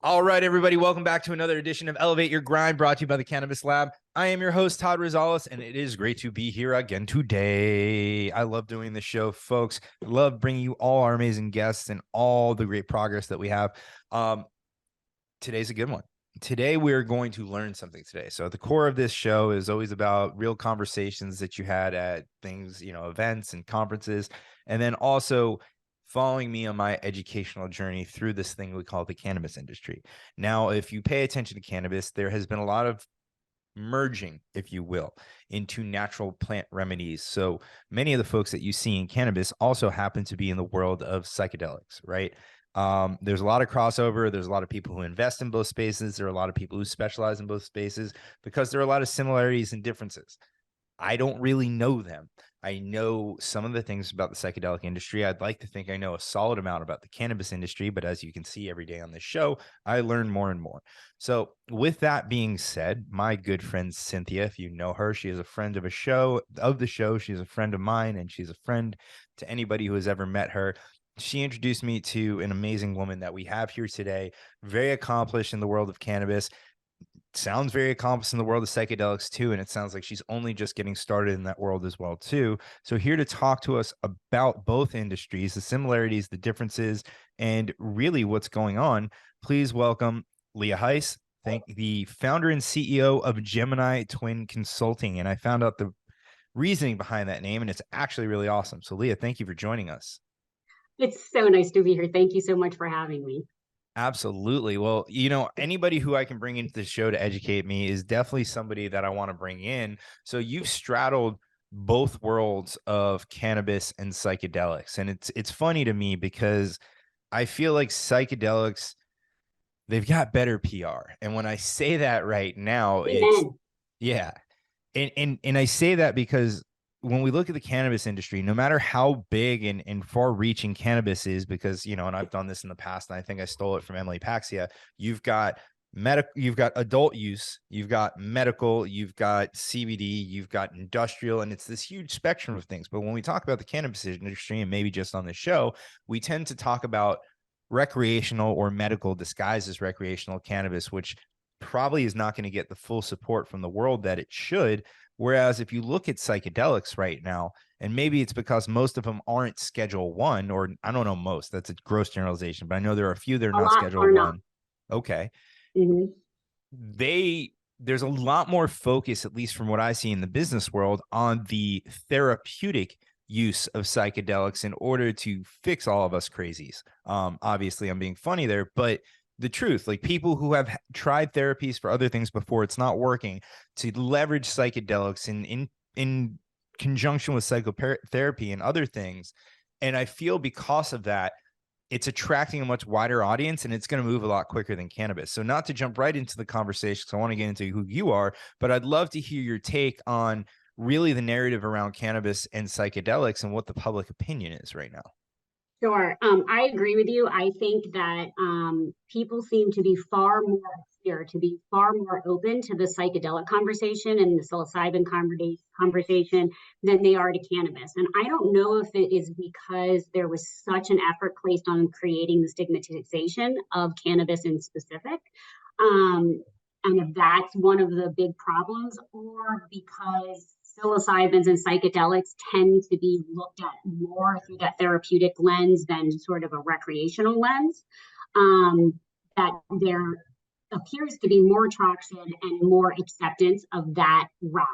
All right, everybody, welcome back to another edition of Elevate Your Grind, brought to you by the Cannabis Lab. I am your host, Todd Rosales, and it is great to be here again today. I love doing this show, folks. I love bringing you all our amazing guests and all the great progress that we have. Today's a good one. Today, we're going to learn something today. So at the core of this show is always about real conversations that you had at things, events and conferences, and then also following me on my educational journey through this thing we call the cannabis industry. Now, if you pay attention to cannabis, there has been a lot of merging, if you will, into natural plant remedies. So many of the folks that you see in cannabis also happen to be in the world of psychedelics, right? There's a lot of crossover. There's a lot of people who invest in both spaces. There are a lot of people who specialize in both spaces because there are a lot of similarities and differences. I don't really know them. I know some of the things about the psychedelic industry. I'd like to think I know a solid amount about the cannabis industry, but as you can see every day on this show, I learn more and more. So with that being said, my good friend Cynthia, if you know her, she is a friend of the show. She's a friend of mine, and she's a friend to anybody who has ever met her. She introduced me to an amazing woman that we have here today, very accomplished in the world of cannabis. Sounds very accomplished in the world of psychedelics too, and it sounds like she's only just getting started in that world as well too. So here to talk to us about both industries, the similarities, the differences, and really what's going on, please welcome Leah Heise, the founder and CEO of Gemini Twin Consulting. And I found out the reasoning behind that name, and it's actually really awesome. So Leah, thank you for joining us. It's so nice to be here. Thank you so much for having me. Absolutely. Well, anybody who I can bring into the show to educate me is definitely somebody that I want to bring in. So you've straddled both worlds of cannabis and psychedelics. And it's funny to me because I feel like psychedelics, they've got better PR. And when I say that right now, it's yeah. And I say that because when we look at the cannabis industry, no matter how big and far-reaching cannabis is, because, and I've done this in the past, and I think I stole it from Emily Paxia, you've got adult use, you've got medical, you've got CBD, you've got industrial, and it's this huge spectrum of things. But when we talk about the cannabis industry, and maybe just on the show, we tend to talk about recreational or medical disguised as recreational cannabis, which probably is not going to get the full support from the world that it should. Whereas if you look at psychedelics right now, and maybe it's because most of them aren't Schedule 1, or I don't know most, that's a gross generalization, but I know there are a few that are not Schedule 1. Okay. Mm-hmm. There's a lot more focus, at least from what I see in the business world, on the therapeutic use of psychedelics in order to fix all of us crazies. Obviously, I'm being funny there, but the truth, like people who have tried therapies for other things before it's not working, to leverage psychedelics in conjunction with psychotherapy and other things. And I feel because of that, it's attracting a much wider audience, and it's going to move a lot quicker than cannabis. So not to jump right into the conversation, because I want to get into who you are, but I'd love to hear your take on really the narrative around cannabis and psychedelics and what the public opinion is right now. Sure. I agree with you. I think that people seem to be far more open to the psychedelic conversation and the psilocybin conversation than they are to cannabis. And I don't know if it is because there was such an effort placed on creating the stigmatization of cannabis in specific. And if that's one of the big problems, or because psilocybins and psychedelics tend to be looked at more through that therapeutic lens than sort of a recreational lens, that there appears to be more traction and more acceptance of that route.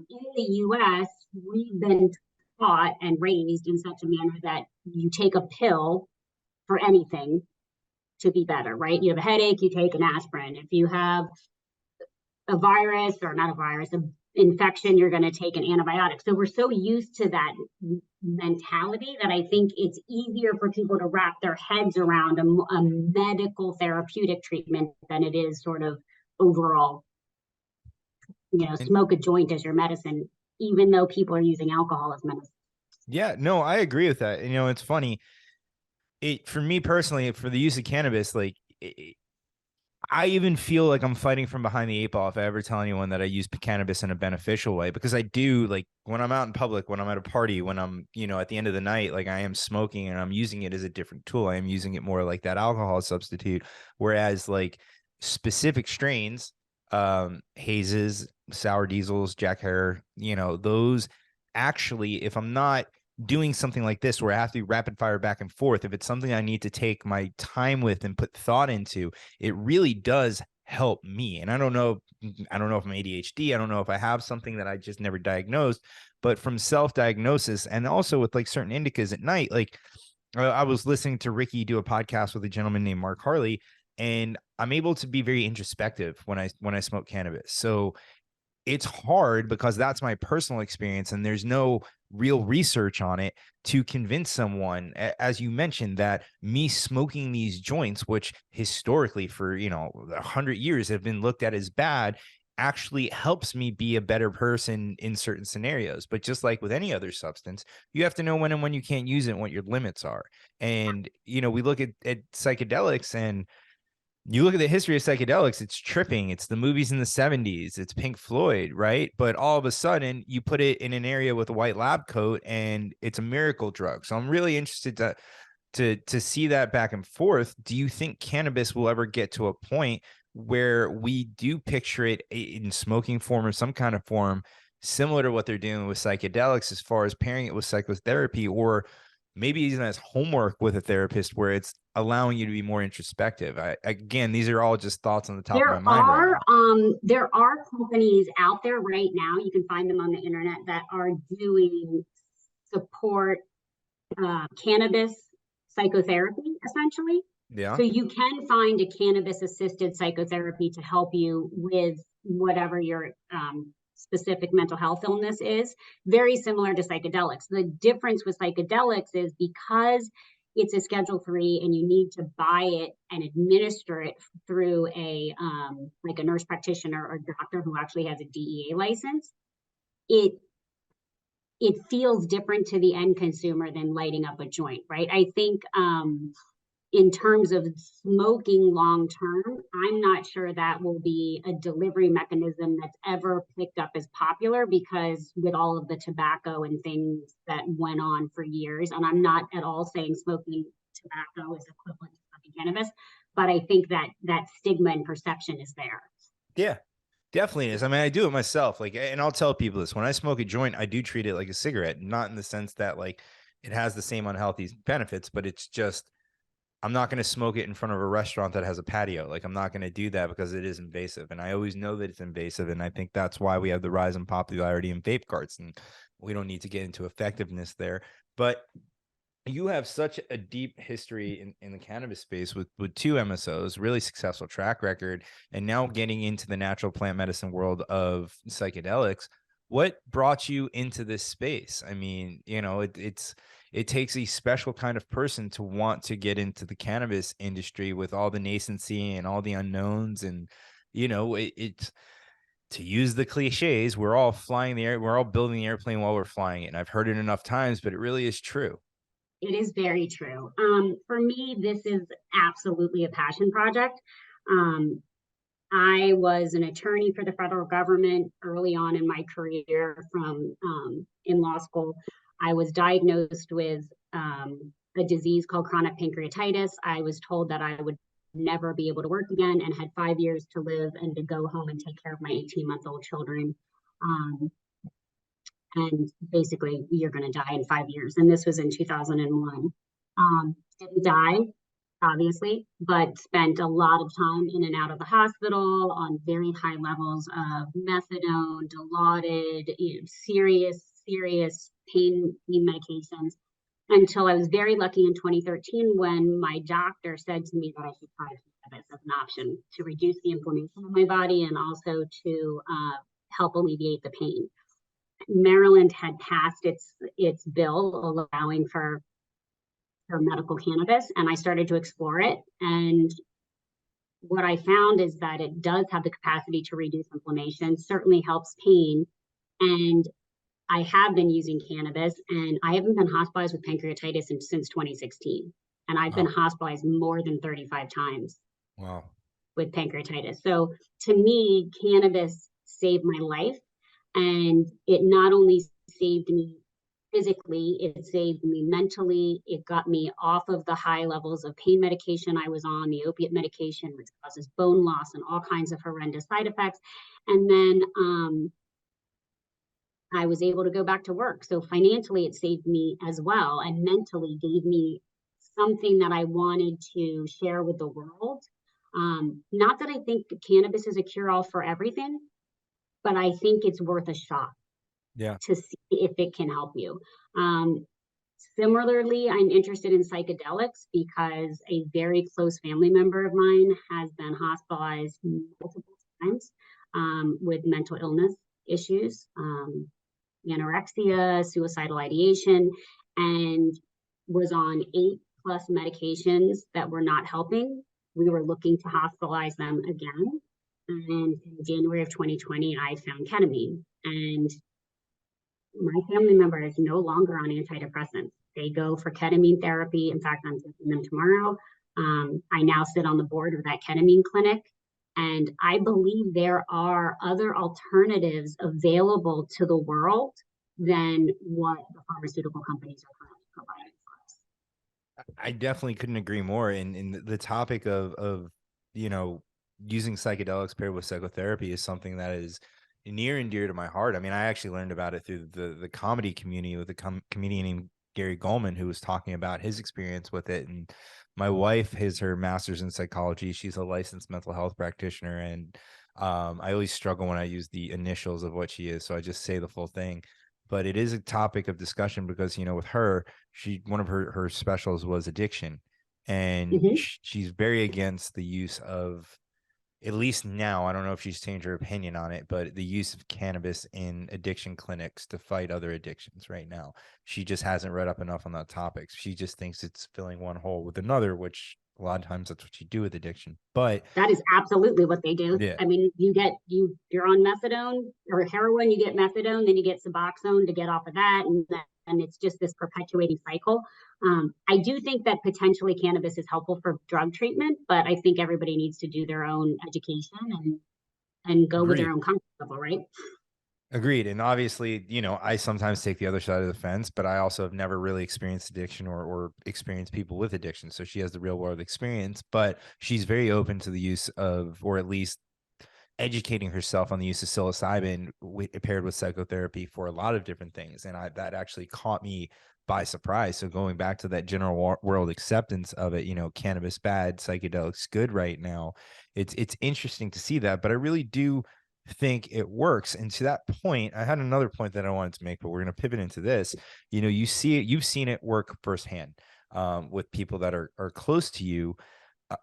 In the US, we've been taught and raised in such a manner that you take a pill for anything to be better, right? You have a headache, you take an aspirin. If you have a virus, or not a virus, an infection, you're going to take an antibiotic. So we're so used to that mentality that I think it's easier for people to wrap their heads around a medical therapeutic treatment than it is sort of overall, smoke a joint as your medicine, even though people are using alcohol as medicine. Yeah, no, I agree with that. It's funny. For me personally, for the use of cannabis, like I even feel like I'm fighting from behind the eight ball if I ever tell anyone that I use cannabis in a beneficial way, because I do. Like when I'm out in public, when I'm at a party, when I'm, at the end of the night, like I am smoking and I'm using it as a different tool. I am using it more like that alcohol substitute. Whereas like specific strains, hazes, sour diesels, Jack Herer, those actually, if I'm not doing something like this where I have to rapid fire back and forth, if it's something I need to take my time with and put thought into, it really does help me. And I don't know if I'm ADHD. I don't know if I have something that I just never diagnosed, but from self-diagnosis and also with like certain indicas at night, like I was listening to Ricky do a podcast with a gentleman named Mark Harley, and I'm able to be very introspective when I smoke cannabis. So it's hard because that's my personal experience and there's no real research on it to convince someone, as you mentioned, that me smoking these joints, which historically for 100 years have been looked at as bad, actually helps me be a better person in certain scenarios. But just like with any other substance, you have to know when and when you can't use it and what your limits are. And we look at psychedelics, and you look at the history of psychedelics, it's tripping. It's the movies in the 70s, it's Pink Floyd, right? But all of a sudden, you put it in an area with a white lab coat and it's a miracle drug. So I'm really interested to see that back and forth. Do you think cannabis will ever get to a point where we do picture it in smoking form or some kind of form similar to what they're doing with psychedelics, as far as pairing it with psychotherapy, or maybe even as homework with a therapist where it's allowing you to be more introspective? Again, these are all just thoughts on the top of my mind right now. There are companies out there right now, you can find them on the internet, that are doing support cannabis psychotherapy, essentially. Yeah. So you can find a cannabis assisted psychotherapy to help you with whatever your specific mental health illness is, very similar to psychedelics. The difference with psychedelics is because it's a Schedule 3 and you need to buy it and administer it through a like a nurse practitioner or doctor who actually has a DEA license. It feels different to the end consumer than lighting up a joint, right? I think in terms of smoking long term, I'm not sure that will be a delivery mechanism that's ever picked up as popular, because with all of the tobacco and things that went on for years, and I'm not at all saying smoking tobacco is equivalent to smoking cannabis, but I think that stigma and perception is there. Yeah, definitely is. I mean, I do it myself. Like, and I'll tell people this: when I smoke a joint, I do treat it like a cigarette, not in the sense that like it has the same unhealthy benefits, but it's just I'm not going to smoke it in front of a restaurant that has a patio. Like, I'm not going to do that because it is invasive. And I always know that it's invasive. And I think that's why we have the rise in popularity in vape carts. And we don't need to get into effectiveness there. But you have such a deep history in the cannabis space with two MSOs, really successful track record, and now getting into the natural plant medicine world of psychedelics. What brought you into this space? I mean, it takes a special kind of person to want to get into the cannabis industry with all the nascency and all the unknowns. And, it's, to use the cliches, we're all flying the air, we're all building the airplane while we're flying it. And I've heard it enough times, but it really is true. It is very true. For me, this is absolutely a passion project. I was an attorney for the federal government early on in my career from in law school. I was diagnosed with a disease called chronic pancreatitis. I was told that I would never be able to work again and had 5 years to live and to go home and take care of my 18-month-old children. And basically, you're going to die in 5 years. And this was in 2001. Didn't die, obviously, but spent a lot of time in and out of the hospital on very high levels of methadone, Dilaudid, serious pain medications, until I was very lucky in 2013 when my doctor said to me that I should try cannabis as an option to reduce the inflammation in my body and also to help alleviate the pain. Maryland had passed its bill allowing for medical cannabis, and I started to explore it. And what I found is that it does have the capacity to reduce inflammation, certainly helps pain. And I have been using cannabis, and I haven't been hospitalized with pancreatitis since 2016. And I've been hospitalized more than 35 times. Wow. with pancreatitis. So to me, cannabis saved my life, and it not only saved me physically, it saved me mentally. It got me off of the high levels of pain medication I was on, the opiate medication, which causes bone loss and all kinds of horrendous side effects. And then I was able to go back to work. So financially, it saved me as well, and mentally gave me something that I wanted to share with the world. Not that I think cannabis is a cure-all for everything, but I think it's worth a shot Yeah. to see if it can help you. Similarly, I'm interested in psychedelics because a very close family member of mine has been hospitalized multiple times with mental illness issues, anorexia, suicidal ideation, and was on 8+ medications that were not helping. We were looking to hospitalize them again. And in January of 2020, I found ketamine. And my family member is no longer on antidepressants. They go for ketamine therapy. In fact, I'm taking them tomorrow. I now sit on the board of that ketamine clinic. And I believe there are other alternatives available to the world than what the pharmaceutical companies are currently providing for us. I definitely couldn't agree more. In the topic of you know, using psychedelics paired with psychotherapy is something that is near and dear to my heart. I mean, I actually learned about it through the comedy community with a comedian named Gary Goldman, who was talking about his experience with it. And my wife has her master's in psychology. She's a licensed mental health practitioner, and I always struggle when I use the initials of what she is, so I just say the full thing. But it is a topic of discussion because, you know, with her, one of her specials was addiction, and Mm-hmm. she's very against the use of, at least now, I don't know if she's changed her opinion on it, but the use of cannabis in addiction clinics to fight other addictions right now. She just hasn't read up enough on that topic. She just thinks it's filling one hole with another, which a lot of times that's what you do with addiction. But That is absolutely what they do. yeah, I mean, you're on methadone or heroin, you get methadone, then you get Suboxone to get off of that, and it's just this perpetuating cycle. I do think that potentially cannabis is helpful for drug treatment, but I think everybody needs to do their own education and go with their agreed. own comfort level, right? Agreed. And obviously, you know, I sometimes take the other side of the fence, but I also have never really experienced addiction or experienced people with addiction. So she has the real world experience, but she's very open to the use of, or at least educating herself on the use of psilocybin paired with psychotherapy for a lot of different things. And that actually caught me by surprise. So going back to that general world acceptance of it, you know, cannabis bad, psychedelics good right now. It's interesting to see that, but I really do think it works. And to that point, I had another point that I wanted to make, but we're going to pivot into this. You know, you see it, you've seen it work firsthand with people that are close to you. Uh,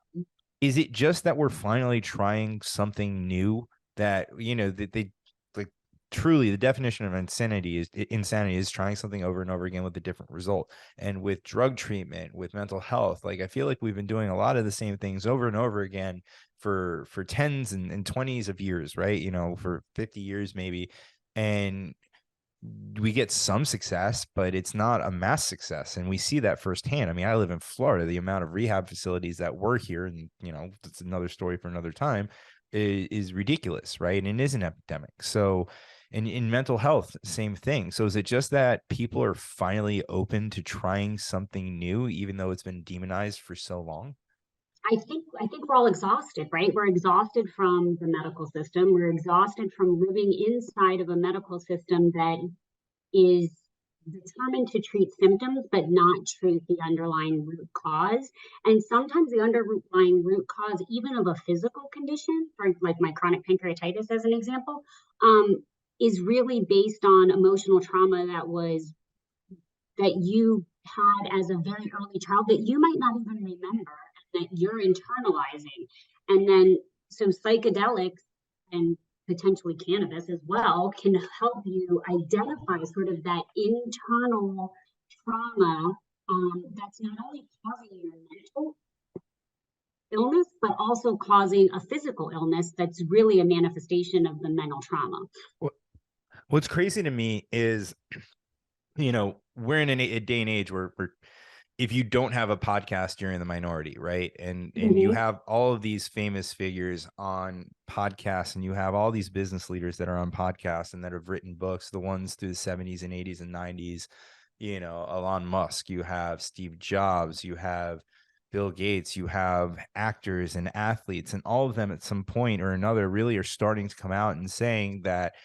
is it just that we're finally trying something new that, you know, that they like, truly the definition of insanity is trying something over and over again with a different result? And with drug treatment, with mental health, like I feel like we've been doing a lot of the same things over and over again for tens and 20s of years, right? You know, for 50 years maybe. And we get some success, but it's not a mass success. And we see that firsthand. I mean, I live in Florida. The amount of rehab facilities that were here, and, you know, that's another story for another time, is ridiculous, right? And it is an epidemic. So, in mental health, same thing. So, is it just that people are finally open to trying something new, even though it's been demonized for so long? I think we're all exhausted, right? We're exhausted from the medical system. We're exhausted from living inside of a medical system that is determined to treat symptoms but not treat the underlying root cause. And sometimes the underlying root cause, even of a physical condition, for like my chronic pancreatitis as an example, is really based on emotional trauma that you had as a very early child that you might not even remember, and that you're internalizing. And then so psychedelics and potentially cannabis as well can help you identify sort of that internal trauma, that's not only causing your mental illness, but also causing a physical illness that's really a manifestation of the mental trauma. What's crazy to me is, you know, we're in a day and age where if you don't have a podcast, you're in the minority, right? And you Mhm. have all of these famous figures on podcasts, and you have all these business leaders that are on podcasts and that have written books, the ones through the 70s and 80s and 90s, you know, Elon Musk, you have Steve Jobs, you have Bill Gates, you have actors and athletes, and all of them at some point or another really are starting to come out and saying that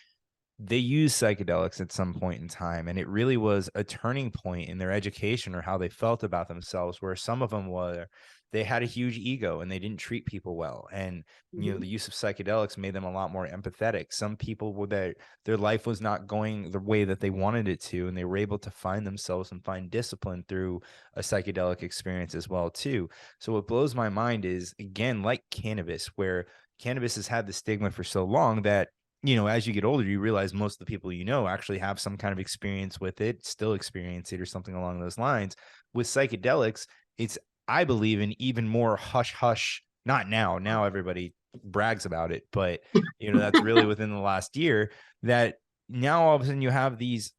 they used psychedelics at some point in time, and it really was a turning point in their education or how they felt about themselves, where some of them were, they had a huge ego and they didn't treat people well, and you know, Mhm. the use of psychedelics made them a lot more empathetic. Some people were, their life was not going the way that they wanted it to, and they were able to find themselves and find discipline through a psychedelic experience as well too. So what blows my mind is, again, like cannabis, where cannabis has had the stigma for so long that, you know, as you get older, you realize most of the people you know actually have some kind of experience with it, still experience it, or something along those lines. With psychedelics, it's, I believe, in even more hush hush. Not now. Now everybody brags about it, but you know, that's really within the last year that now all of a sudden you have these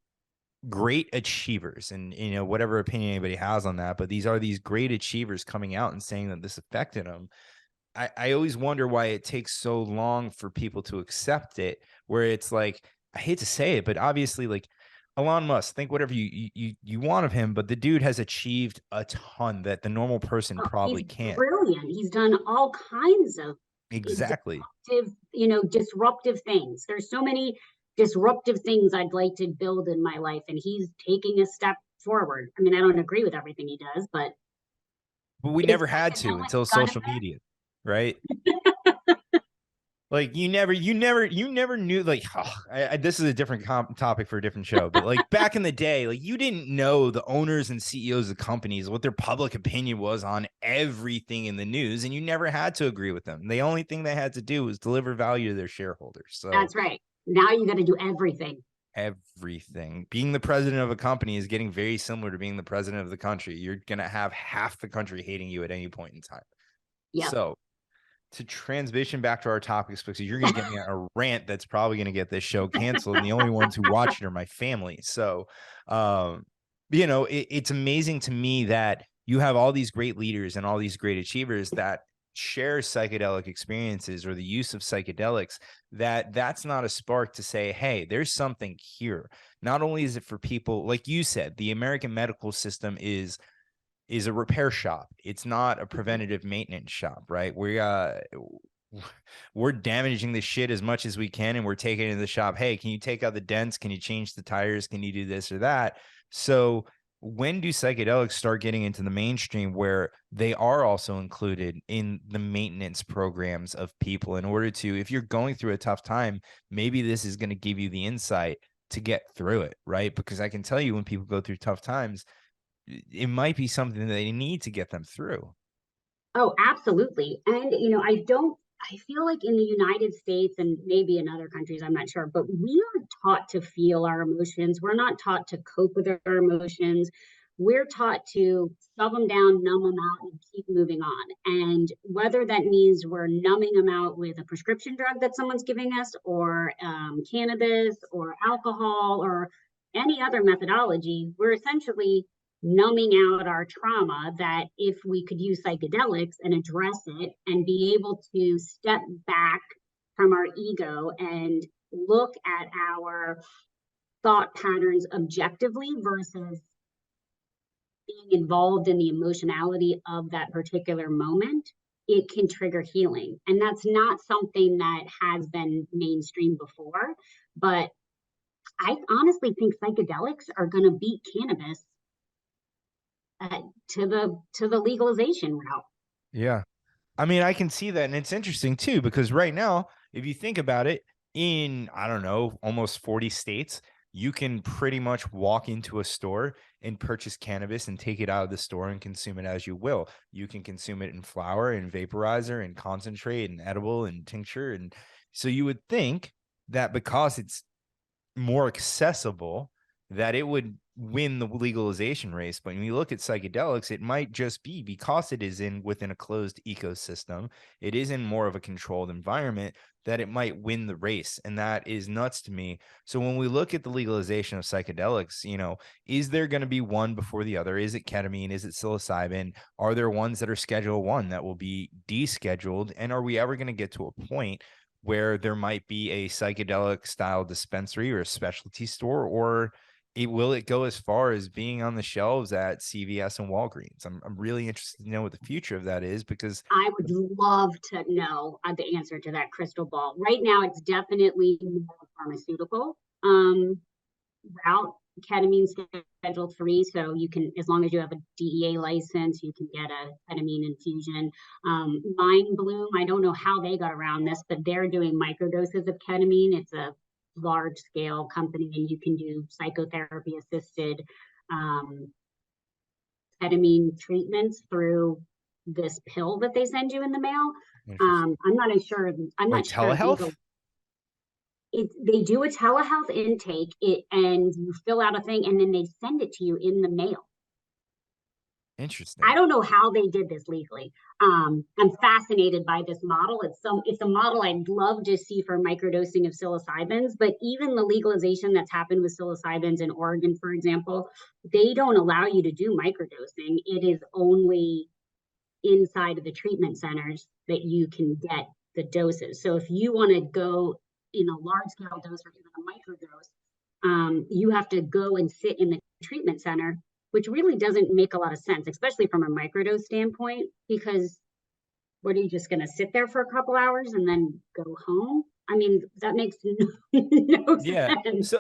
great achievers, and you know, whatever opinion anybody has on that, but these are these great achievers coming out and saying that this affected them. I always wonder why it takes so long for people to accept it, where it's like, I hate to say it, but obviously, like Elon Musk, think whatever you want of him, but the dude has achieved a ton that the normal person Oh, he's probably can't. brilliant. He's done all kinds of Exactly. disruptive things. There's so many disruptive things I'd like to build in my life, and he's taking a step forward. I mean, I don't agree with everything he does, but But we if never had to psychedelics until got him social media, right? Like you never knew. Like, this is a different topic for a different show. But like back in the day, like you didn't know the owners and CEOs of companies what their public opinion was on everything in the news, and you never had to agree with them. The only thing they had to do was deliver value to their shareholders. So that's right. Now you got to do everything. everything, being the president of a company is getting very similar to being the president of the country. You're gonna have half the country hating you at any point in time. Yep. So to transition back to our topics, because you're going to get me on a rant that's probably going to get this show canceled, and the only ones who watch it are my family. So, um, you know, it's amazing to me that you have all these great leaders and all these great achievers that share psychedelic experiences or the use of psychedelics, that's not a spark to say, hey, there's something here. Not only is it for people, like you said, the American medical system is a repair shop. It's not a preventative maintenance shop, right? We're damaging the shit as much as we can, and we're taking it to the shop. Hey, can you take out the dents? Can you change the tires? Can you do this or that? So when do psychedelics start getting into the mainstream where they are also included in the maintenance programs of people, in order to, if you're going through a tough time, maybe this is going to give you the insight to get through it, right? Because I can tell you, when people go through tough times, it might be something that they need to get them through. Oh, absolutely. And, I feel like in the United States and maybe in other countries, I'm not sure, but we are taught to feel our emotions. We're not taught to cope with our emotions. We're taught to shove them down, numb them out, and keep moving on. And whether that means we're numbing them out with a prescription drug that someone's giving us, or cannabis, or alcohol, or any other methodology, we're essentially numbing out our trauma. That if we could use psychedelics and address it and be able to step back from our ego and look at our thought patterns objectively versus being involved in the emotionality of that particular moment, it can trigger healing. And that's not something that has been mainstream before. But I honestly think psychedelics are going to beat cannabis to the legalization route. Yeah. I mean, I can see that. And it's interesting too, because right now, if you think about it, in, I don't know, almost 40 states, you can pretty much walk into a store and purchase cannabis and take it out of the store and consume it as you will. You can consume it in flower and vaporizer and concentrate and edible and tincture. And so you would think that because it's more accessible, that it would win the legalization race. But when you look at psychedelics, it might just be because it is within a closed ecosystem, it is in more of a controlled environment, that it might win the race. And that is nuts to me. So when we look at the legalization of psychedelics, is there going to be one before the other? Is it ketamine? Is it psilocybin? Are there ones that are Schedule 1 that will be descheduled? And are we ever going to get to a point where there might be a psychedelic style dispensary or a specialty store, or will it go as far as being on the shelves at CVS and Walgreens? I'm really interested to know what the future of that is, because I would love to know the answer to that crystal ball. Right now, it's definitely more pharmaceutical route. Ketamine Schedule 3, so you can, as long as you have a DEA license, you can get a ketamine infusion. Mind Bloom, I don't know how they got around this, but they're doing microdoses of ketamine. It's a large scale company, and you can do psychotherapy assisted ketamine treatments through this pill that they send you in the mail. I'm not sure. I'm wait, not sure telehealth? they do a telehealth intake, and you fill out a thing, and then they send it to you in the mail. Interesting. I don't know how they did this legally. I'm fascinated by this model. It's a model I'd love to see for microdosing of psilocybins, but even the legalization that's happened with psilocybins in Oregon, for example, they don't allow you to do microdosing. It is only inside of the treatment centers that you can get the doses. So if you want to go in a large scale dose or even a microdose, you have to go and sit in the treatment center, which really doesn't make a lot of sense, especially from a microdose standpoint, because what are you just going to sit there for a couple hours and then go home? I mean, that makes no Yeah. sense.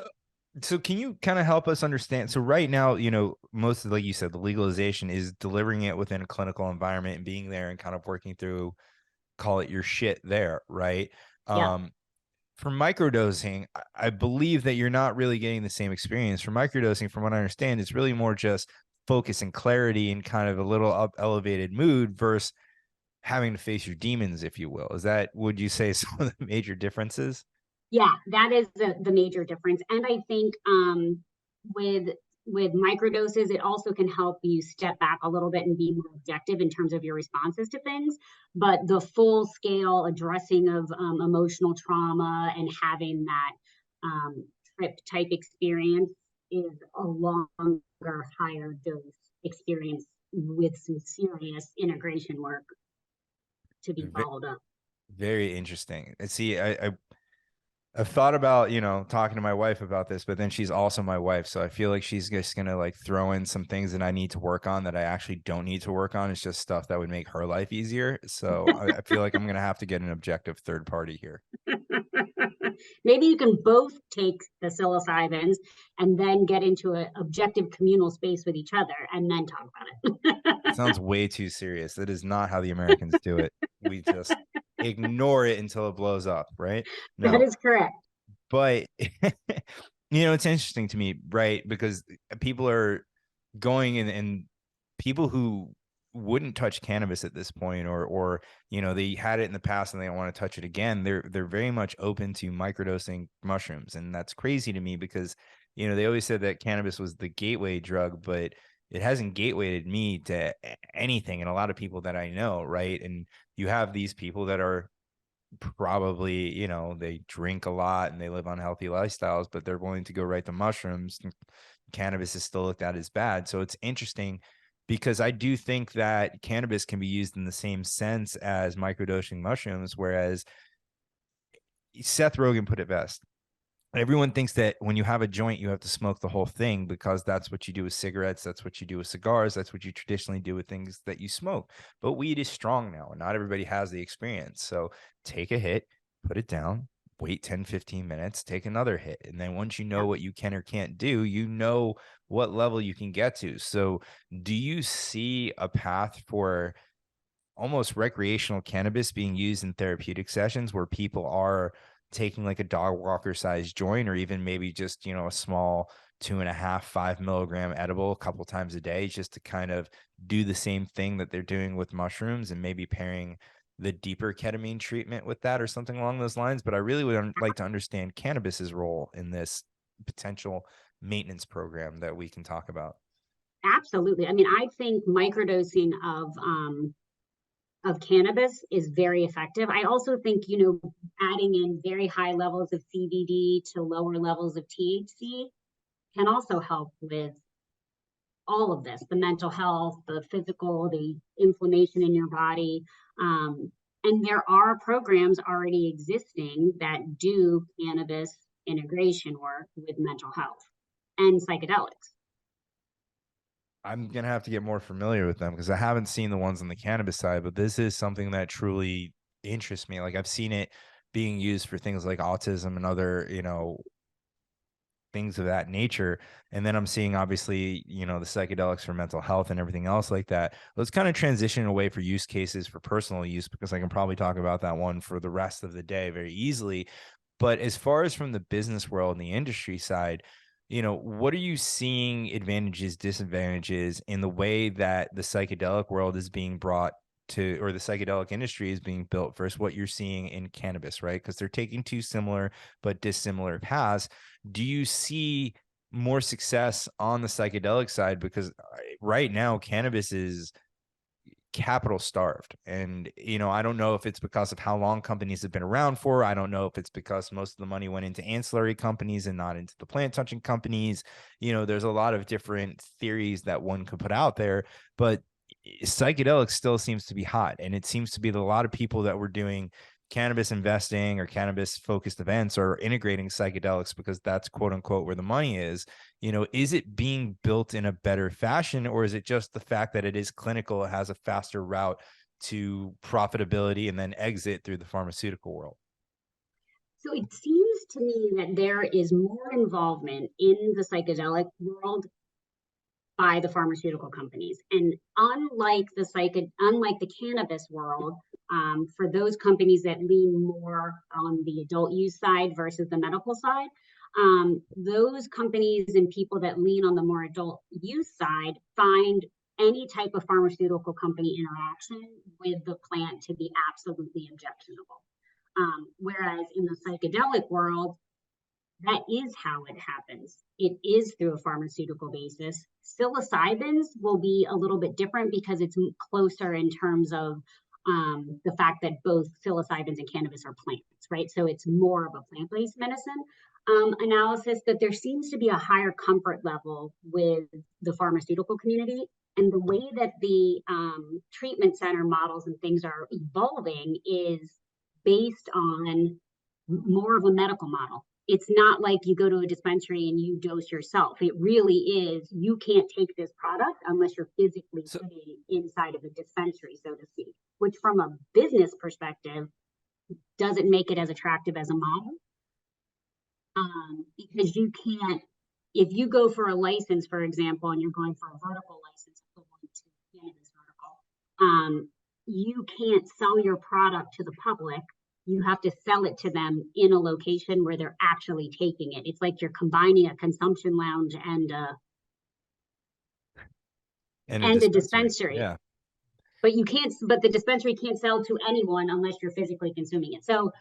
So can you kind of help us understand? So right now, most of, like you said, the legalization is delivering it within a clinical environment and being there and kind of working through, call it your shit there, right? Yeah. For microdosing, I believe that you're not really getting the same experience. For microdosing, from what I understand, it's really more just focus and clarity and kind of a little up elevated mood versus having to face your demons, if you will. Would you say some of the major differences? Yeah, that is the major difference. And I think with with microdoses, it also can help you step back a little bit and be more objective in terms of your responses to things. But the full scale addressing of emotional trauma and having that trip type experience is a longer, higher dose experience with some serious integration work to be followed up. Very interesting. And see, I've thought about, talking to my wife about this, but then she's also my wife. So I feel like she's just going to like throw in some things that I need to work on that I actually don't need to work on. It's just stuff that would make her life easier. So I feel like I'm going to have to get an objective third party here. Maybe you can both take the psilocybins and then get into an objective communal space with each other and then talk about It sounds way too serious. That is not how the Americans do it. We just ignore it until it blows up, right? That No, is correct. but it's interesting to me, right? Because people are going and people who wouldn't touch cannabis at this point, or they had it in the past and they don't want to touch it again, they're very much open to microdosing mushrooms. And that's crazy to me because they always said that cannabis was the gateway drug, but it hasn't gatewayed me to anything. And a lot of people that I know, right? And you have these people that are probably, they drink a lot and they live unhealthy lifestyles, but they're willing to go right to mushrooms. Cannabis is still looked at as bad. So it's interesting because I do think that cannabis can be used in the same sense as microdosing mushrooms, whereas Seth Rogen put it best. Everyone thinks that when you have a joint, you have to smoke the whole thing because that's what you do with cigarettes. That's what you do with cigars. That's what you traditionally do with things that you smoke. But weed is strong now, and not everybody has the experience. So take a hit, put it down, wait 10, 15 minutes, take another hit. And then once you know what you can or can't do, you know what level you can get to. So do you see a path for almost recreational cannabis being used in therapeutic sessions where people are taking like a dog walker sized joint, or even maybe just, a small 2.5, 5 milligram edible a couple times a day, just to kind of do the same thing that they're doing with mushrooms, and maybe pairing the deeper ketamine treatment with that or something along those lines? But I really would like to understand cannabis's role in this potential maintenance program that we can talk about? Absolutely. I mean, I think microdosing of cannabis is very effective. I also think, adding in very high levels of CBD to lower levels of THC can also help with all of this, the mental health, the physical, the inflammation in your body. And there are programs already existing that do cannabis integration work with mental health and psychedelics. I'm gonna have to get more familiar with them because I haven't seen the ones on the cannabis side, but this is something that truly interests me. Like I've seen it being used for things like autism and other, things of that nature. And then I'm seeing obviously, the psychedelics for mental health and everything else like that. Let's kind of transition away for use cases for personal use because I can probably talk about that one for the rest of the day very easily. But as far as from the business world and the industry side, what are you seeing advantages, disadvantages in the way that the psychedelic world is being brought to, or the psychedelic industry is being built versus what you're seeing in cannabis, right? Because they're taking two similar but dissimilar paths. Do you see more success on the psychedelic side? Because right now, cannabis is capital starved. And, I don't know if it's because of how long companies have been around for. I don't know if it's because most of the money went into ancillary companies and not into the plant touching companies. There's a lot of different theories that one could put out there, but psychedelics still seems to be hot. And it seems to be that a lot of people that were doing cannabis investing or cannabis focused events are integrating psychedelics because that's quote unquote where the money is. Is it being built in a better fashion, or is it just the fact that it is clinical, it has a faster route to profitability and then exit through the pharmaceutical world? So it seems to me that there is more involvement in the psychedelic world by the pharmaceutical companies. And unlike the cannabis world, for those companies that lean more on the adult use side versus the medical side, those companies and people that lean on the more adult use side find any type of pharmaceutical company interaction with the plant to be absolutely objectionable. Whereas in the psychedelic world, that is how it happens. It is through a pharmaceutical basis. Psilocybins will be a little bit different because it's closer in terms of the fact that both psilocybins and cannabis are plants, right? So it's more of a plant-based medicine analysis, that there seems to be a higher comfort level with the pharmaceutical community. And the way that the treatment center models and things are evolving is based on more of a medical model. It's not like you go to a dispensary and you dose yourself. It really is, you can't take this product unless you're physically sitting inside of a dispensary, so to speak, which from a business perspective doesn't make it as attractive as a model. Because you can't, if you go for a license, for example, and you're going for a vertical license equivalent to cannabis vertical, you can't sell your product to the public. You have to sell it to them in a location where they're actually taking it. It's like you're combining a consumption lounge and a dispensary. Yeah. But the dispensary can't sell to anyone unless you're physically consuming it. So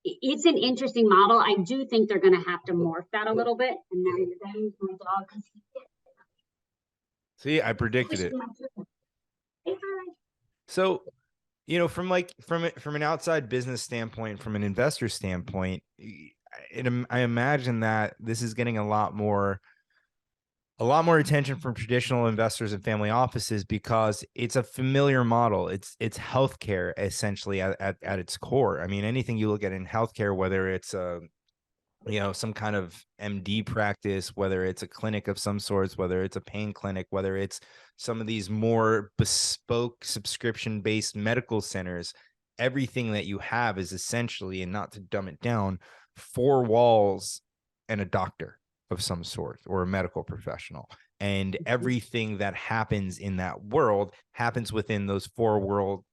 it's an interesting model. I do think they're going to have to morph that a little bit. And now you're getting my dog. See, I predicted it. So, from an outside business standpoint, from an investor standpoint, I imagine that this is getting a lot more attention from traditional investors and family offices because it's a familiar model. It's healthcare essentially at its core. I mean, anything you look at in healthcare, whether it's some kind of MD practice, whether it's a clinic of some sorts, whether it's a pain clinic, whether it's some of these more bespoke subscription-based medical centers, everything that you have is essentially, and not to dumb it down, four walls and a doctor of some sort or a medical professional. And everything that happens in that world happens within those four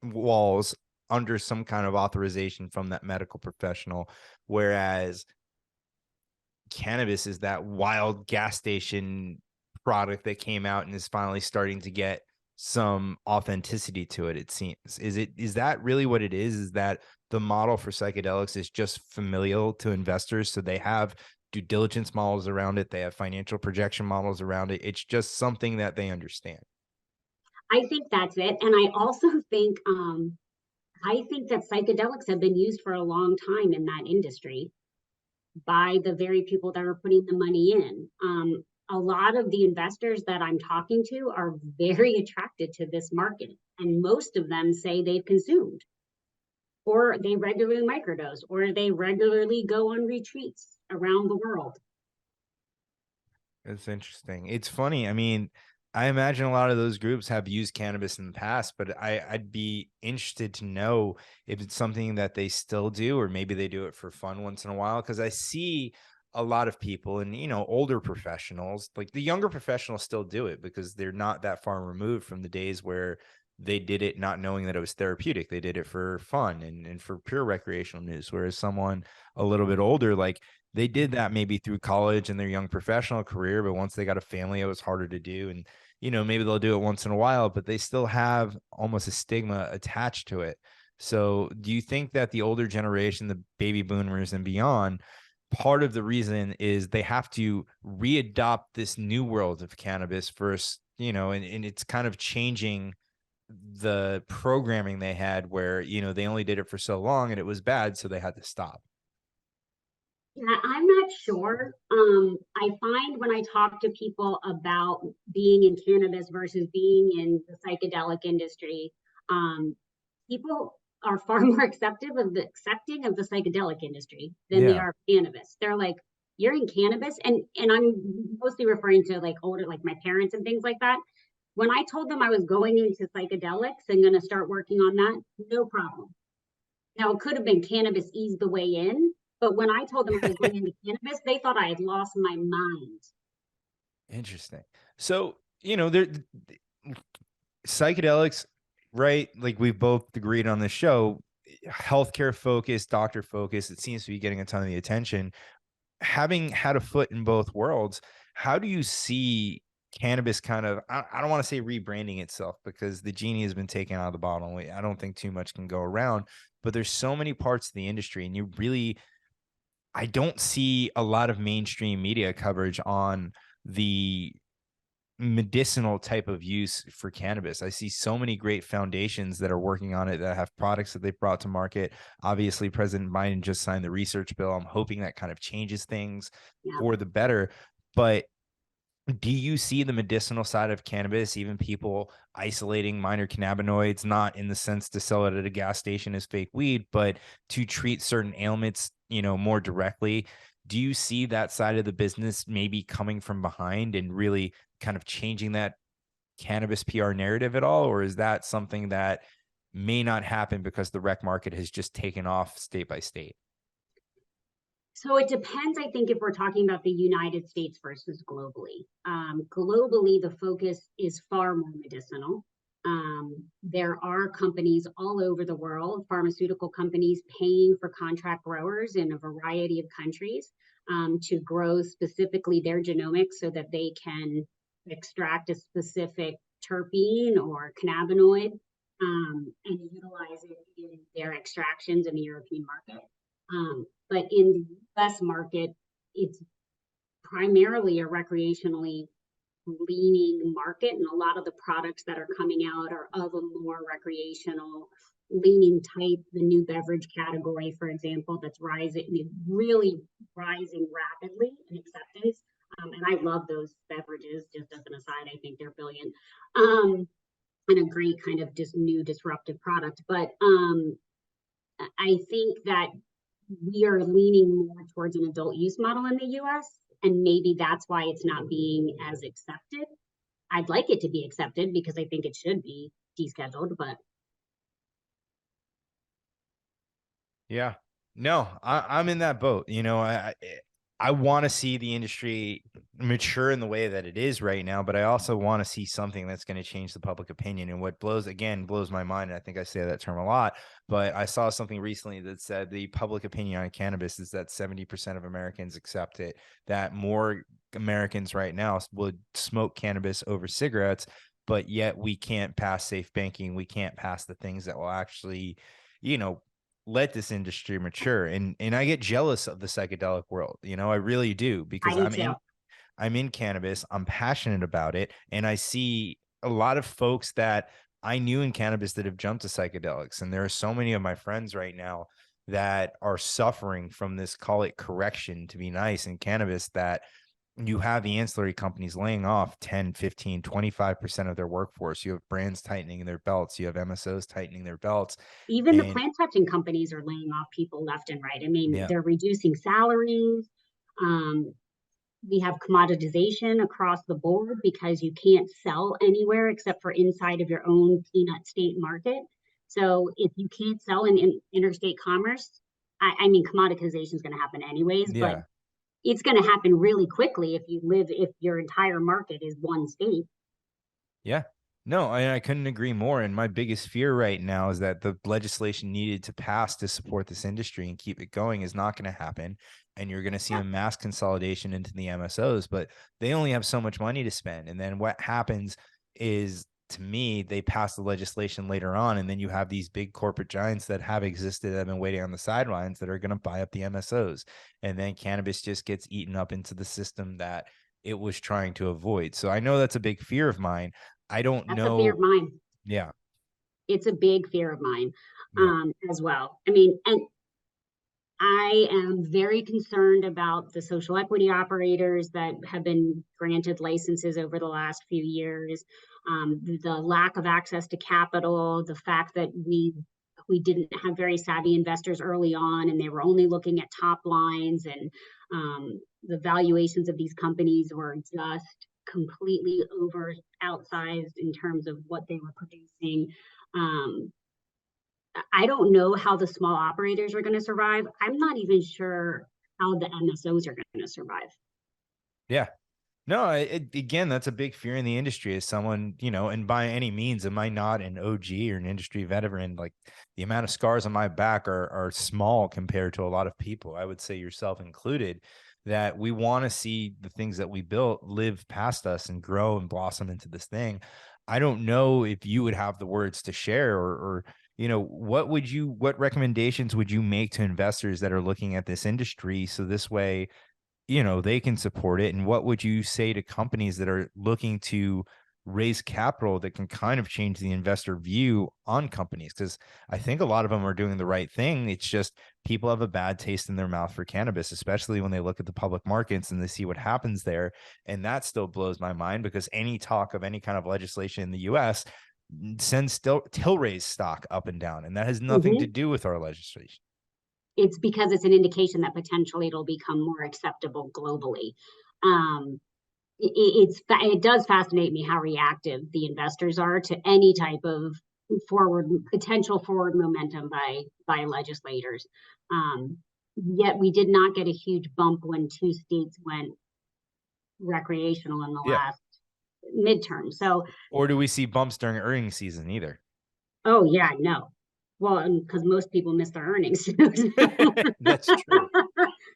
walls under some kind of authorization from that medical professional. Whereas cannabis is that wild gas station product that came out and is finally starting to get some authenticity to it. It seems, is that really what it is that the model for psychedelics is just familial to investors, so they have due diligence models around it. They have financial projection models around it. It's just something that they understand. I think that's it. And I also think that psychedelics have been used for a long time in that industry by the very people that are putting the money in. A lot of the investors that I'm talking to are very attracted to this market, and most of them say they've consumed, or they regularly microdose, or they regularly go on retreats around the world. It's interesting. It's funny. I mean, I imagine a lot of those groups have used cannabis in the past, but I'd be interested to know if it's something that they still do, or maybe they do it for fun once in a while. Because I see a lot of people and, older professionals, like the younger professionals still do it because they're not that far removed from the days where they did it not knowing that it was therapeutic. They did it for fun and for pure recreational use. Whereas someone a little bit older, like they did that maybe through college and their young professional career, but once they got a family, it was harder to do. And, maybe they'll do it once in a while, but they still have almost a stigma attached to it. So do you think that the older generation, the baby boomers and beyond, part of the reason is they have to readopt this new world of cannabis first, and it's kind of changing the programming they had where, they only did it for so long and it was bad, so they had to stop? Yeah, I'm not sure. I find when I talk to people about being in cannabis versus being in the psychedelic industry, people are far more accepting of the psychedelic industry than they Yeah. are cannabis. They're like, "You're in cannabis," and I'm mostly referring to like older, like my parents and things like that. When I told them I was going into psychedelics and going to start working on that, no problem. Now, it could have been cannabis eased the way in, but when I told them I was going into cannabis, they thought I had lost my mind. Interesting. So, there psychedelics, right? Like we've both agreed on the show, healthcare focus, doctor focus, it seems to be getting a ton of the attention. Having had a foot in both worlds, how do you see cannabis kind of, I don't want to say rebranding itself because the genie has been taken out of the bottle. I don't think too much can go around, but there's so many parts of the industry and I don't see a lot of mainstream media coverage on the medicinal type of use for cannabis. I see so many great foundations that are working on it that have products that they've brought to market. Obviously, President Biden just signed the research bill. I'm hoping that kind of changes things Yeah. for the better. But do you see the medicinal side of cannabis, even people isolating minor cannabinoids, not in the sense to sell it at a gas station as fake weed, but to treat certain ailments, more directly? Do you see that side of the business maybe coming from behind and really kind of changing that cannabis PR narrative at all? Or is that something that may not happen because the rec market has just taken off state by state? So it depends, I think, if we're talking about the United States versus globally. Globally, the focus is far more medicinal. There are companies all over the world, pharmaceutical companies paying for contract growers in a variety of countries to grow specifically their genomics so that they can extract a specific terpene or cannabinoid and utilize it in their extractions in the European market. But in the US market, it's primarily a recreationally leaning market, and a lot of the products that are coming out are of a more recreational leaning type. The new beverage category, for example, that's rising, really rising rapidly in acceptance. And I love those beverages, just as an aside, I think they're brilliant. And a great kind of just new disruptive product. But I think that we are leaning more towards an adult use model in the US, and maybe that's why it's not being as accepted. I'd like it to be accepted because I think it should be descheduled, but Yeah. No, I'm in that boat. I want to see the industry mature in the way that it is right now, but I also want to see something that's going to change the public opinion. And what blows my mind, and I think I say that term a lot, but I saw something recently that said the public opinion on cannabis is that 70% of Americans accept it, that more Americans right now would smoke cannabis over cigarettes, but yet we can't pass safe banking. We can't pass the things that will actually, you know, let this industry mature. And I get jealous of the psychedelic world. You know, I really do, I because do too. I'm in cannabis. I'm passionate about it. And I see a lot of folks that I knew in cannabis that have jumped to psychedelics. And there are so many of my friends right now that are suffering from this, call it correction to be nice, in cannabis, that you have the ancillary companies laying off 10, 15, 25% of their workforce. You have brands tightening their belts. You have MSOs tightening their belts. Even the And plant touching companies are laying off people left and right. I mean, yeah, they're reducing salaries. Um, we have commoditization across the board because you can't sell anywhere except for inside of your own peanut state market. So if you can't sell in interstate commerce, I mean, commoditization is going to happen anyways, but yeah, it's going to happen really quickly if your entire market is one state. yeah. No, I couldn't agree more. And my biggest fear right now is that the legislation needed to pass to support this industry and keep it going is not going to happen. And you're going to see Yeah, a mass consolidation into the MSOs, but they only have so much money to spend. And then what happens is, to me, they pass the legislation later on. And then you have these big corporate giants that have existed, that have been waiting on the sidelines, that are going to buy up the MSOs. And then cannabis just gets eaten up into the system that it was trying to avoid. So I know that's a big fear of mine. I don't that's a fear know. of mine. Yeah. It's a big fear of mine Yeah. as well. I mean, and I am very concerned about the social equity operators that have been granted licenses over the last few years. The lack of access to capital, the fact that we didn't have very savvy investors early on, and they were only looking at top lines, and the valuations of these companies were just completely over outsized in terms of what they were producing. Um, I don't know how the small operators are going to survive. I'm not even sure how the MSOs are going to survive. Yeah. No, again, that's a big fear in the industry, as someone, you know, and by any means, am I not an OG or an industry veteran? Like, the amount of scars on my back are small compared to a lot of people, I would say yourself included, that we want to see the things that we built live past us and grow and blossom into this thing. I don't know if you would have the words to share, or you know, what recommendations would you make to investors that are looking at this industry, so this way, you know, they can support it? And what would you say to companies that are looking to raise capital that can kind of change the investor view on companies? Because I think a lot of them are doing the right thing. It's just people have a bad taste in their mouth for cannabis, especially when they look at the public markets and they see what happens there. And that still blows my mind, because any talk of any kind of legislation in the US sends still Tilray's stock up and down. And that has nothing to Mm-hmm. do with our legislation. It's because it's an indication that potentially it'll become more acceptable globally. Um, it does fascinate me how reactive the investors are to any type of potential forward momentum by legislators. Yet we did not get a huge bump when two states went recreational in the Yeah. last midterm. So, Or do we see bumps during earnings season either? oh yeah, no. Well, because most people miss their earnings. That's true.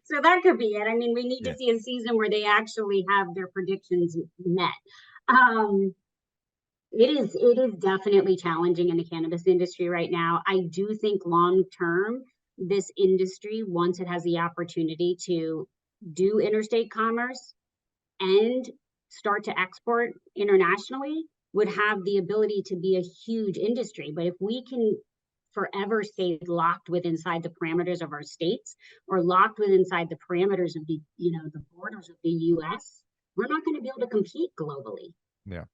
So that could be it. I mean, we need to Yeah. see a season where they actually have their predictions met. Um, it is definitely challenging in the cannabis industry right now. I do think long term, this industry, once it has the opportunity to do interstate commerce and start to export internationally, would have the ability to be a huge industry. But if we can forever stay locked with inside the parameters of our states, or locked with inside the parameters of the borders of the US, we're not going to be able to compete globally. Yeah.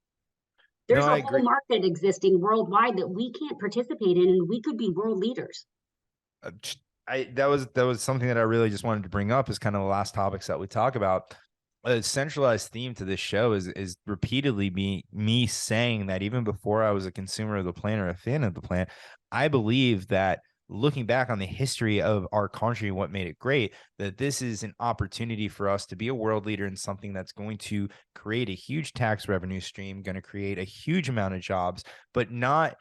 No, There's I a whole agree. market existing worldwide that we can't participate in, and we could be world leaders. Uh, that was something that I really just wanted to bring up, as kind of the last topics that we talk about. A centralized theme to this show is repeatedly me saying that even before I was a consumer of the plant or a fan of the plant, I believe that, looking back on the history of our country and what made it great, that this is an opportunity for us to be a world leader in something that's going to create a huge tax revenue stream, going to create a huge amount of jobs, but not,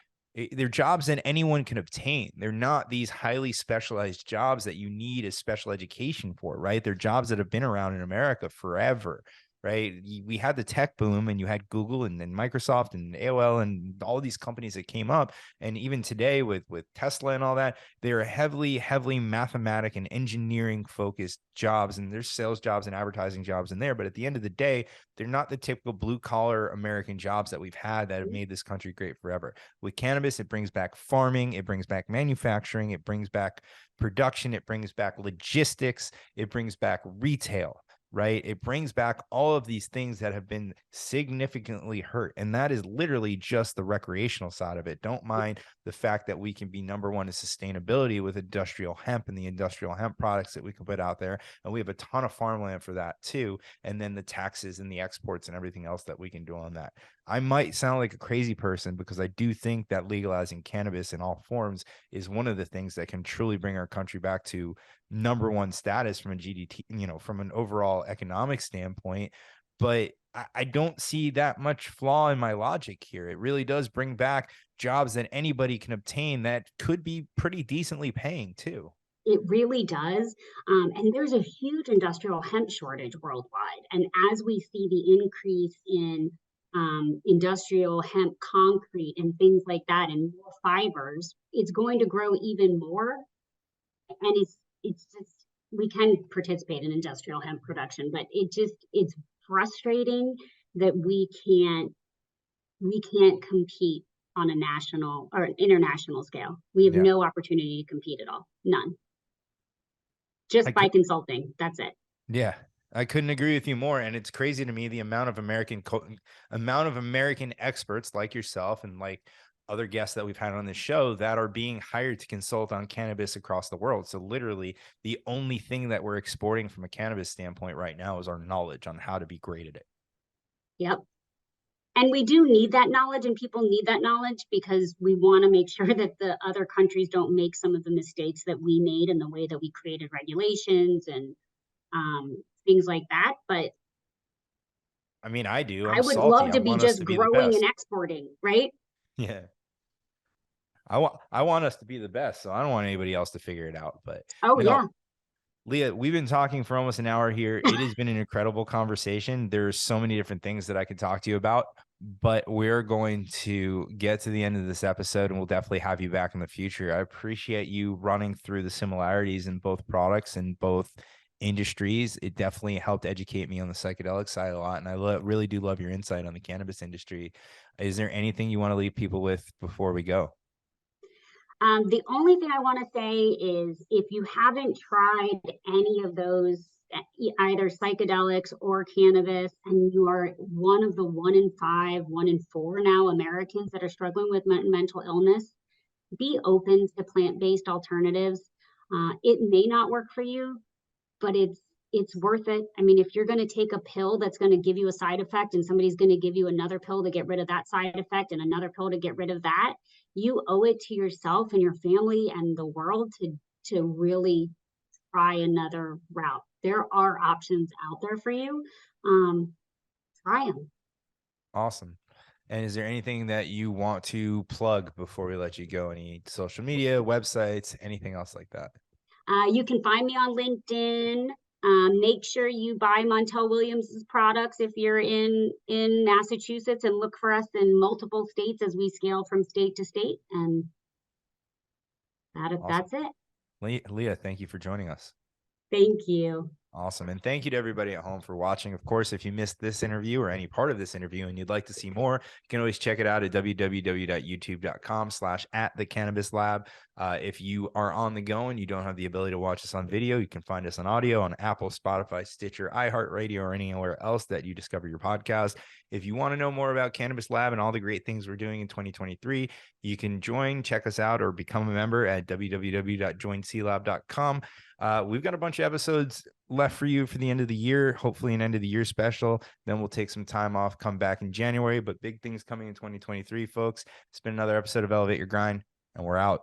they're jobs that anyone can obtain. They're not these highly specialized jobs that you need a special education for, right? They're jobs that have been around in America forever. right? We had the tech boom, and you had Google and then Microsoft and AOL and all these companies that came up. And even today with Tesla and all that, they are heavily mathematic and engineering focused jobs, and there's sales jobs and advertising jobs in there. But at the end of the day, they're not the typical blue collar American jobs that we've had that have made this country great forever. With cannabis, it brings back farming, it brings back manufacturing, it brings back production, it brings back logistics, it brings back retail, right? It brings back all of these things that have been significantly hurt. And that is literally just the recreational side of it. Don't mind the fact that we can be number one in sustainability with industrial hemp and the industrial hemp products that we can put out there. And we have a ton of farmland for that too. And then the taxes and the exports and everything else that we can do on that. I might sound like a crazy person because I do think that legalizing cannabis in all forms is one of the things that can truly bring our country back to number one status from a GDP, from an overall economic standpoint. But I don't see that much flaw in my logic here. It really does bring back jobs that anybody can obtain that could be pretty decently paying too. It really does. And there's a huge industrial hemp shortage worldwide. And as we see the increase in industrial hemp concrete and things like that and more fibers, it's going to grow even more. And it's just, we can participate in industrial hemp production, but it's frustrating that we can't compete on a national or an international scale. We have no opportunity to compete at all. None. Just by consulting. That's it. Yeah. I couldn't agree with you more. And it's crazy to me the amount of American experts like yourself and like other guests that we've had on this show that are being hired to consult on cannabis across the world. So literally the only thing that we're exporting from a cannabis standpoint right now is our knowledge on how to be great at it. Yep. And we do need that knowledge, and people need that knowledge because we want to make sure that the other countries don't make some of the mistakes that we made in the way that we created regulations and things like that. But I mean, I do. I would love to be just growing and exporting, right? Yeah. I want us to be the best, so I don't want anybody else to figure it out. But yeah. Leah, we've been talking for almost an hour here. It has been an incredible conversation. There's so many different things that I could talk to you about, but we're going to get to the end of this episode and we'll definitely have you back in the future. I appreciate you running through the similarities in both products and both industries. It definitely helped educate me on the psychedelic side a lot. And I really do love your insight on the cannabis industry. Is there anything you want to leave people with before we go? The only thing I want to say is if you haven't tried any of those, either psychedelics or cannabis, and you are one of the 1 in 5, 1 in 4 now Americans that are struggling with mental illness, be open to plant-based alternatives. It may not work for you, but it's worth it. I mean, if you're going to take a pill that's going to give you a side effect and somebody's going to give you another pill to get rid of that side effect and another pill to get rid of that, you owe it to yourself and your family and the world to really try another route. There are options out there for you. Try them. Awesome. And is there anything that you want to plug before we let you go? Any social media, websites, anything else like that? You can find me on LinkedIn. Make sure you buy Montel Williams' products if you're in Massachusetts, and look for us in multiple states as we scale from state to state. And that's it. Leah, thank you for joining us. Thank you. Awesome. And thank you to everybody at home for watching. Of course, if you missed this interview or any part of this interview and you'd like to see more, you can always check it out at www.youtube.com/@thecannabis-lab. If you are on the go and you don't have the ability to watch us on video, you can find us on audio on Apple, Spotify, Stitcher, iHeartRadio, or anywhere else that you discover your podcast. If you want to know more about Cannabis Lab and all the great things we're doing in 2023, you can check us out, or become a member at www.joinclab.com. We've got a bunch of episodes left for you for the end of the year, hopefully an end of the year special. Then we'll take some time off, come back in January, but big things coming in 2023, folks. It's been another episode of Elevate Your Grind, and we're out.